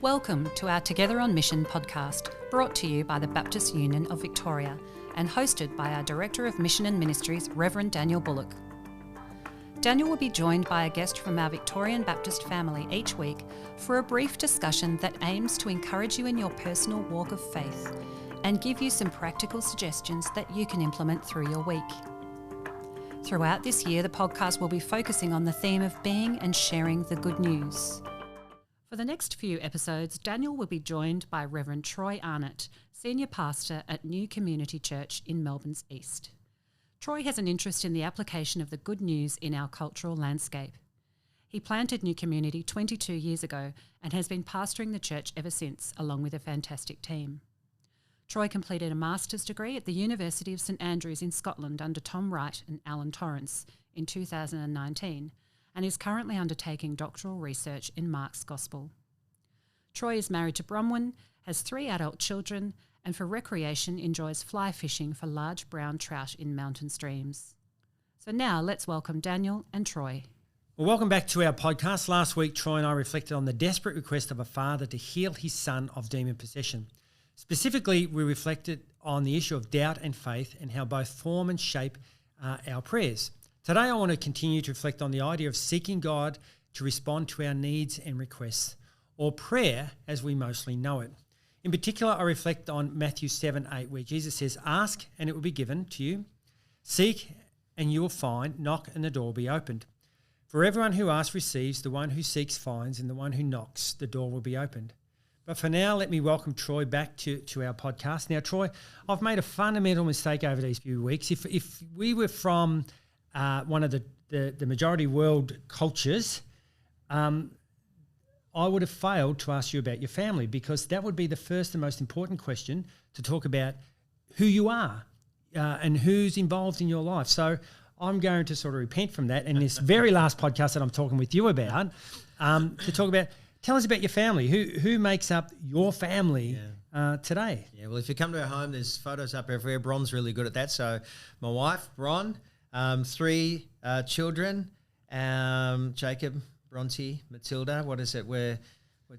Welcome to our Together on Mission podcast, brought to you by the Baptist Union of Victoria and hosted by our Director of Mission and Ministries, Reverend Daniel Bullock. Daniel will be joined by a guest from our Victorian Baptist family each week for a brief discussion that aims to encourage you in your personal walk of faith and give you some practical suggestions that you can implement through your week. Throughout this year, the podcast will be focusing on the theme of being and sharing the good news. For the next few episodes, Daniel will be joined by Reverend Troy Arnott, Senior Pastor at New Community Church in Melbourne's East. Troy has an interest in the application of the good news in our cultural landscape. He planted New Community 22 years ago and has been pastoring the church ever since, along with a fantastic team. Troy completed a master's degree at the University of St Andrews in Scotland under Tom Wright and Alan Torrance in 2019 and is currently undertaking doctoral research in Mark's Gospel. Troy is married to Bronwyn, has 3 adult children, and for recreation enjoys fly fishing for large brown trout in mountain streams. So now let's welcome Daniel and Troy. Well, welcome back to our podcast. Last week, Troy and I reflected on the desperate request of a father to heal his son of demon possession. Specifically, we reflected on the issue of doubt and faith and how both form and shape our prayers. Today, I want to continue to reflect on the idea of seeking God to respond to our needs and requests, or prayer as we mostly know it. In particular, I reflect on Matthew 7:8, where Jesus says, "Ask and it will be given to you. Seek and you will find. Knock and the door will be opened. For everyone who asks receives, the one who seeks finds, and the one who knocks, the door will be opened." But for now, let me welcome Troy back to our podcast. Now, Troy, I've made a fundamental mistake over these few weeks. If we were from one of the majority world cultures, I would have failed to ask you about your family, because that would be the first and most important question to talk about who you are and who's involved in your life. So I'm going to sort of repent from that. And this very last podcast that I'm talking with you about, to talk about, tell us about your family. Who makes up your family today? Yeah, well, if you come to our home, there's photos up everywhere. Bron's really good at that. So my wife, Bron, 3 children, Jacob, Bronte, Matilda. What is it? We're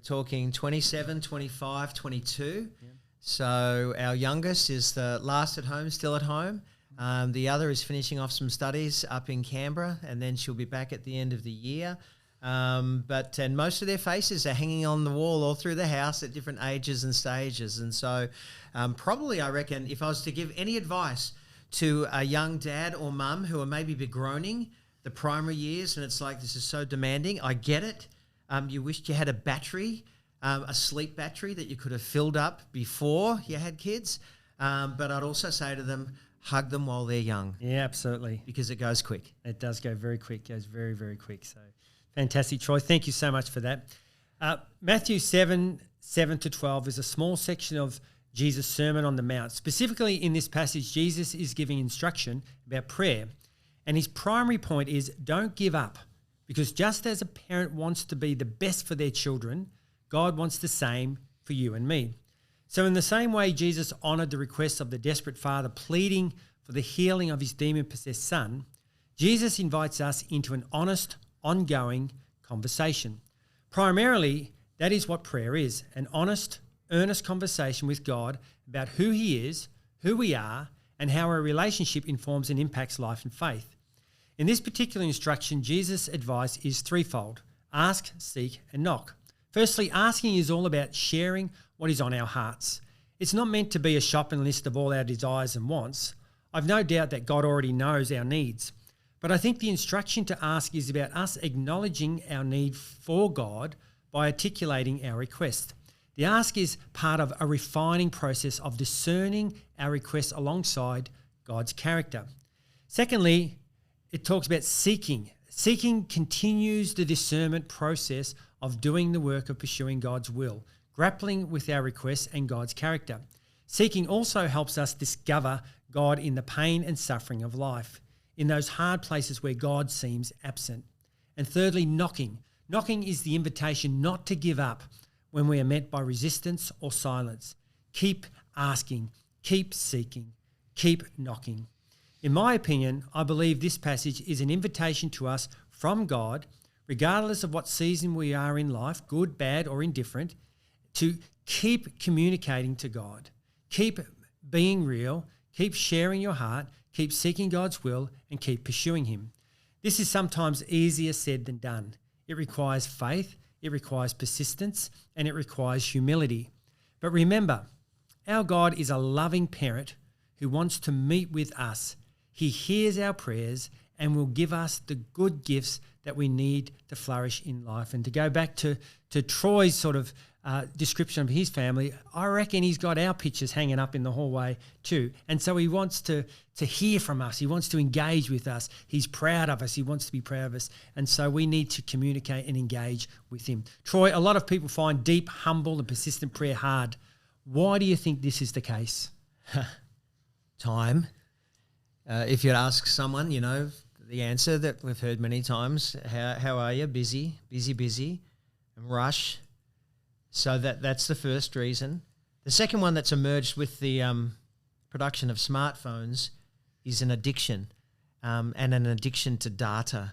talking 27, 25, 22. Yeah. So our youngest is the last at home, still at home. The other is finishing off some studies up in Canberra, and then she'll be back at the end of the year. But most of their faces are hanging on the wall all through the house at different ages and stages. And so probably, I reckon, if I was to give any advice to a young dad or mum who are maybe begroaning the primary years, and it's like, this is so demanding, I get it. You wished you had a battery, a sleep battery that you could have filled up before you had kids. But I'd also say to them, hug them while they're young. Yeah, absolutely. Because it goes quick. It does go very quick, goes very, very quick. So fantastic, Troy. Thank you so much for that. Matthew 7:7-12 is a small section of Jesus' Sermon on the Mount. Specifically in this passage, Jesus is giving instruction about prayer. And his primary point is, don't give up, because just as a parent wants to be the best for their children, God wants the same for you and me. So in the same way Jesus honoured the request of the desperate father pleading for the healing of his demon-possessed son, Jesus invites us into an honest, ongoing conversation. Primarily, that is what prayer is, an honest, earnest conversation with God about who he is, who we are, and how our relationship informs and impacts life and faith. In this particular instruction, Jesus' advice is threefold: ask, seek, and knock. Firstly, asking is all about sharing what is on our hearts. It's not meant to be a shopping list of all our desires and wants. I've no doubt that God already knows our needs. But I think the instruction to ask is about us acknowledging our need for God by articulating our request. The ask is part of a refining process of discerning our requests alongside God's character. Secondly, it talks about seeking. Seeking continues the discernment process of doing the work of pursuing God's will, grappling with our requests and God's character. Seeking also helps us discover God in the pain and suffering of life, in those hard places where God seems absent. And thirdly, knocking. Knocking is the invitation not to give up when we are met by resistance or silence. Keep asking, keep seeking, keep knocking. In my opinion, I believe this passage is an invitation to us from God, regardless of what season we are in life, good, bad, or indifferent, to keep communicating to God, keep being real, keep sharing your heart, keep seeking God's will, and keep pursuing him. This is sometimes easier said than done. It requires faith, it requires persistence, and it requires humility. But remember, our God is a loving parent who wants to meet with us. He hears our prayers and will give us the good gifts that we need to flourish in life. And to go back to Troy's sort of description of his family, I reckon he's got our pictures hanging up in the hallway too. And so he wants to hear from us. He wants to engage with us. He's proud of us. He wants to be proud of us. And so we need to communicate and engage with him. Troy, a lot of people find deep, humble and persistent prayer hard. Why do you think this is the case? Time. If you ask someone, the answer that we've heard many times, how are you? Busy, and rush. So that's the first reason. The second one that's emerged with the production of smartphones is an addiction, and an addiction to data.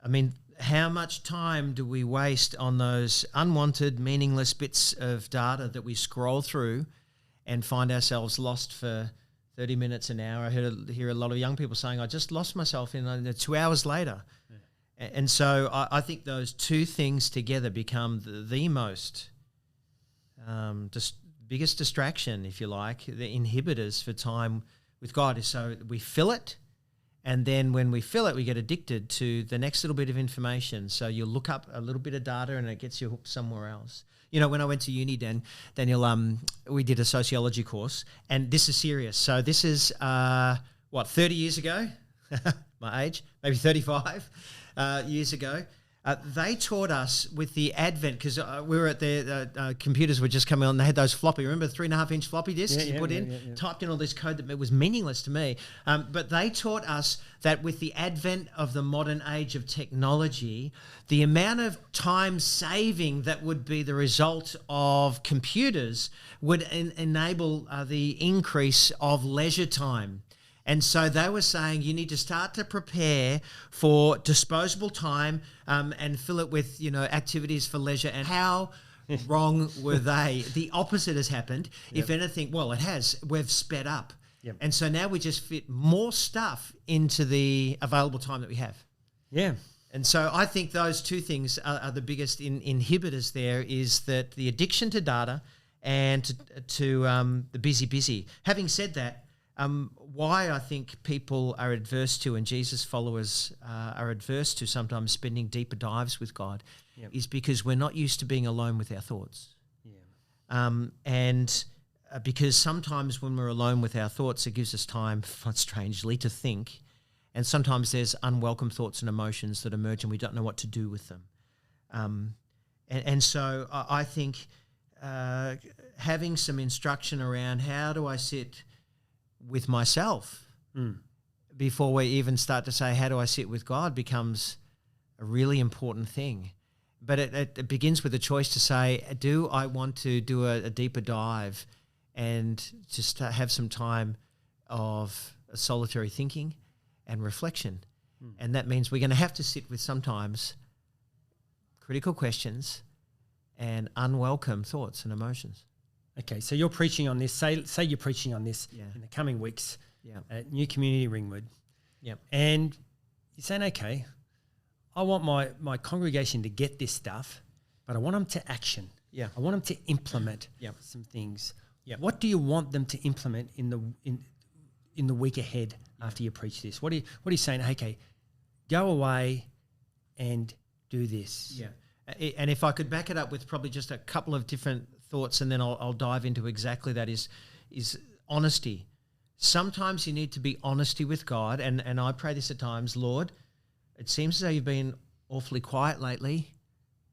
I mean, how much time do we waste on those unwanted, meaningless bits of data that we scroll through and find ourselves lost for 30 minutes, an hour? I hear a lot of young people saying, I just lost myself in 2 hours later. Yeah. And so I think those two things together become the most biggest distraction, if you like, the inhibitors for time with God. Is so we fill it, and then when we fill it, we get addicted to the next little bit of information. So you look up a little bit of data and it gets you hooked somewhere else. When I went to uni, Daniel, we did a sociology course, and this is serious. So this is, 30 years ago, my age, maybe 35 years ago. They taught us with the advent, because we were at the computers were just coming on. They had those floppy, remember the 3.5-inch floppy disks typed in all this code that was meaningless to me. But they taught us that with the advent of the modern age of technology, the amount of time saving that would be the result of computers would enable the increase of leisure time. And so they were saying you need to start to prepare for disposable time and fill it with, activities for leisure. And how wrong were they? The opposite has happened. Yep. If anything, well, it has. We've sped up. Yep. And so now we just fit more stuff into the available time that we have. Yeah. And so I think those two things are the biggest inhibitors there, is that the addiction to data and to the busy. Having said that, why I think people are adverse to, and Jesus followers are adverse to sometimes spending deeper dives with God, is because we're not used to being alone with our thoughts. And because sometimes when we're alone with our thoughts, it gives us time, strangely, to think. And sometimes there's unwelcome thoughts and emotions that emerge and we don't know what to do with them. And so I think having some instruction around how do I sit with myself before we even start to say, how do I sit with God, becomes a really important thing. But it begins with a choice to say, do I want to do a deeper dive and just have some time of solitary thinking and reflection? And that means we're going to have to sit with sometimes critical questions and unwelcome thoughts and emotions. Okay, so you're preaching on this. Say you're preaching on this in the coming weeks at New Community Ringwood. Yep. And you're saying, okay, I want my congregation to get this stuff, but I want them to action. Yeah. I want them to implement some things. Yeah. What do you want them to implement in the week ahead after you preach this? What are you saying? Okay, go away and do this. Yeah. And if I could back it up with probably just a couple of different thoughts, and then I'll dive into exactly that, is honesty. Sometimes you need to be honesty with God, and I pray this at times, Lord, it seems as though you've been awfully quiet lately.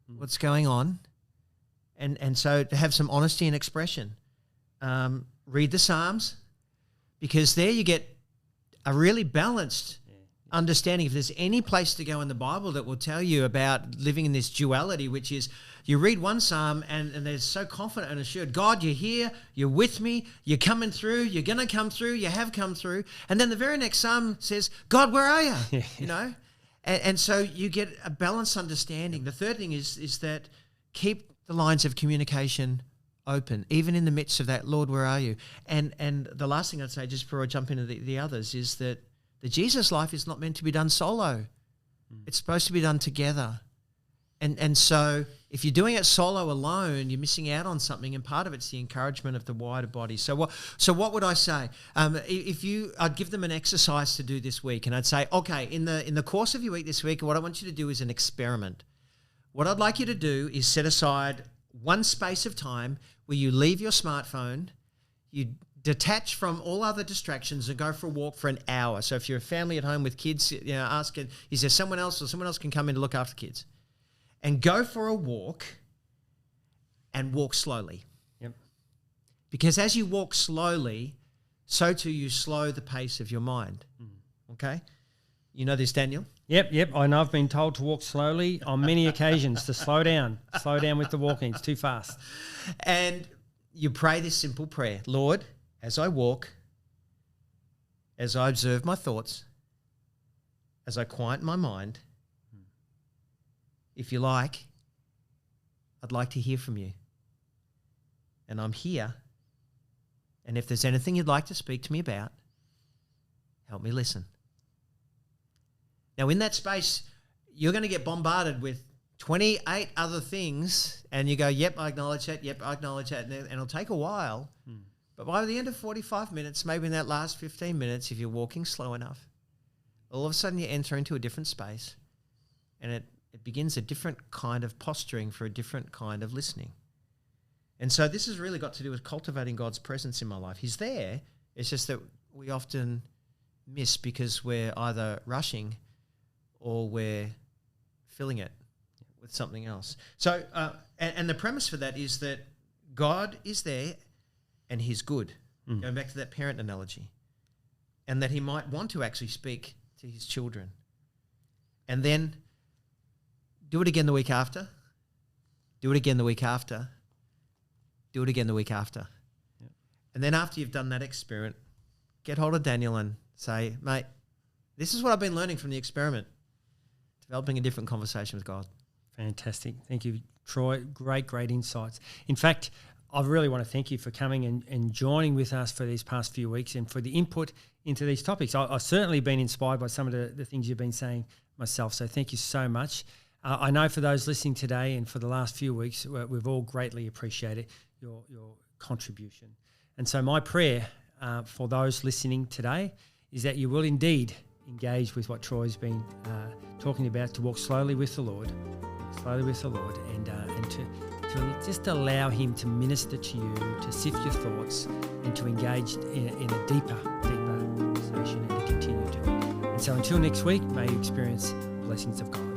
What's going on? And so to have some honesty and expression. Read the Psalms, because there you get a really balanced understanding. If there's any place to go in the Bible that will tell you about living in this duality, which is you read one psalm and they're so confident and assured, God, you're here, you're with me, you're coming through, you're going to come through, you have come through. And then the very next psalm says, God, where are you? And so you get a balanced understanding. The third thing is that keep the lines of communication open, even in the midst of that. Lord, where are you? And the last thing I'd say, just before I jump into the others, is that the Jesus life is not meant to be done solo. It's supposed to be done together. And so if you're doing it solo alone, you're missing out on something, and part of it's the encouragement of the wider body. So what would I say? I'd give them an exercise to do this week, and I'd say, okay, in the course of your week this week, what I want you to do is an experiment. What I'd like you to do is set aside one space of time where you leave your smartphone, you detach from all other distractions and go for a walk for an hour. So if you're a family at home with kids, ask it, is there someone else, or someone else can come in to look after kids? And go for a walk and walk slowly. Yep. Because as you walk slowly, so too you slow the pace of your mind. Okay? You know this, Daniel? Yep. I know I've been told to walk slowly on many occasions, to slow down with the walking. It's too fast. And you pray this simple prayer. Lord, as I walk, as I observe my thoughts, as I quiet my mind, if you like, I'd like to hear from you. And I'm here. And if there's anything you'd like to speak to me about, help me listen. Now, in that space, you're going to get bombarded with 28 other things, and you go, yep, I acknowledge that, and it'll take a while. But by the end of 45 minutes, maybe in that last 15 minutes, if you're walking slow enough, all of a sudden you enter into a different space, and it begins a different kind of posturing for a different kind of listening. And so this has really got to do with cultivating God's presence in my life. He's there. It's just that we often miss because we're either rushing or we're filling it with something else. So, and the premise for that is that God is there and he's good. Going back to that parent analogy. And that he might want to actually speak to his children. And then do it again the week after. Do it again the week after. Do it again the week after. Yep. And then after you've done that experiment, get hold of Daniel and say, mate, this is what I've been learning from the experiment. Developing a different conversation with God. Fantastic. Thank you, Troy. Great insights. In fact, I really want to thank you for coming and joining with us for these past few weeks and for the input into these topics. I've certainly been inspired by some of the things you've been saying myself, so thank you so much. I know for those listening today and for the last few weeks, we've all greatly appreciated your contribution. And so my prayer for those listening today is that you will indeed engage with what Troy's been talking about, to walk slowly with the Lord, and to just allow him to minister to you, to sift your thoughts, and to engage in a deeper conversation, and to continue to. And so until next week, may you experience the blessings of God.